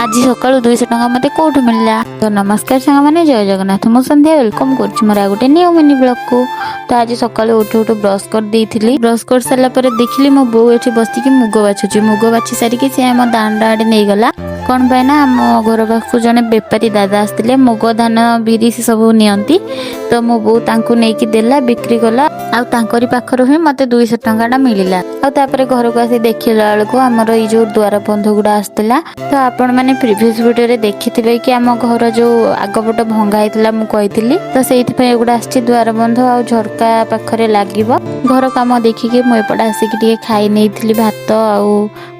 आज सकाळु 200 टंका मते कोठु मिलला। तो नमस्कार सांग माने जय जगन्नाथ मु संध्या वेलकम करछि मोर गोटे न्यू मिनी ब्लॉग को। तो आज सकाळु उठु ब्रश कर देइथिली। ब्रश कर सारा पर देखिली मो बो एठी बसि कि मुग बाछुची। मुग बाछि सारी कि से हम दांड आडे नै गला कोन भाई ना हम घर पाखु जने बेपारी दादा आस्तिले मुग धान बिरी से सब नियंती। तो मो बो तांकु नै कि देला बिक्री गला आ तांकरी पाखरो ही मते 200 टंका मिलिला। आ तापरे घर को आसी देखिला बेलको हमर ई जो द्वार बंध गुडा आस्तिला। तो आपण माने प्रीवियस वीडियो रे देखिथिबे कि हम घर जो आगपट भंगा हेतला मु कहितली। तो सेइथि पे एगुडा आछि द्वार बंध आ झरका पाखरे लागिबो। घर काम देखि के मु एपडा आसी कि ଟିକେ खाइ नेइथिली भात आ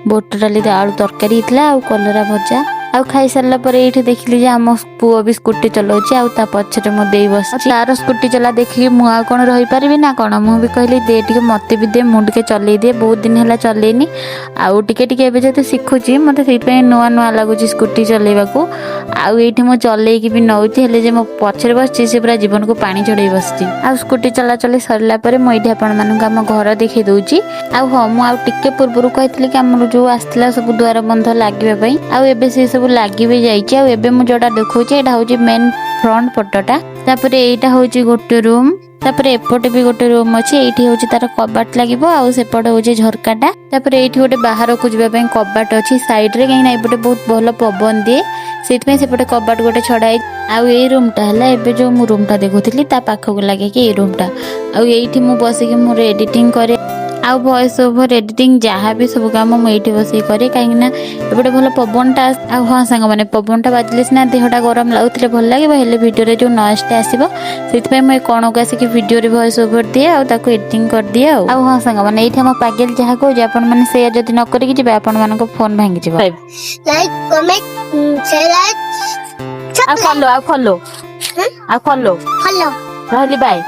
बोट डाली आलू तरकारी हितला आ कलरा भजा आ खाई सारला पर एठी देखिली जे हम पुओ भी स्कूटी चलाउची आ ता पछरे मो देई बसची। तार स्कूटी चला देखि मु आ कोन रहि परबी ना कोन मु भी कहली दे टिके मते भी दे मु टिके चलै दे बहुत दिन हला चलैनी आ टिके टिके एबे जते सिखुची मते सेति पे नुआ नुआ लागुची स्कूटी चलेबाकू आ एठी मो चलै कि भी नउची हेले जे मो पछरे बसची से पूरा जीवन को पानी चढ़ै बसची। आ स्कूटी चला चली सरला पर मु एठी आपण मानु हम घर देखै दउची। आ हो मु आ टिके पूर्वरु कहतली कि हमर जो आस्थिला सब द्वार बंध लागिबा पई आ एबे से सब लागी भी जाइए। आ एबे मु जोटा देखौची एटा होची मेन फ्रंट पटटा। तापरे एटा होची गोटे रूम। तापरे एपटे भी गोटे रूम अछि। एठी होची तार कबाट लागिबो आ सेपटे होची झरकाटा। तापरे एठी गोटे बाहर को जिबा पई कबाट अछि साइड रे कहीं ना एपटे बहुत भलो पवन दिए सेति पे सेपटे कबाट गोटे छडाई। आ ए रूमटा हला एबे जो मु रूमटा देखौतली ता पाखको लागे कि ए रूमटा आ एठी मु बसी कि मोर एडिटिंग करे आ वॉइस ओवर एडिटिंग जहाँ भी सब काम मुझे बस करे कहीं एपटे भल पवनटा आ हाँ सांग मैंने पवनटा बाजिले सीना देहटा गरम लगुले भल लगे हेल्ले भिडियो जो नॉइसटा आसो से मुझे कौन को आसिक भिडियो वॉइस ओवर दिए आको एडिटिंग कर दिए आ हाँ सांग मैंने ये आम पागेल जहाँ कहे आपण मैंने से जब न करिकी जी आपण मान फोन भांगी फॉलो फॉलो बाय बाय।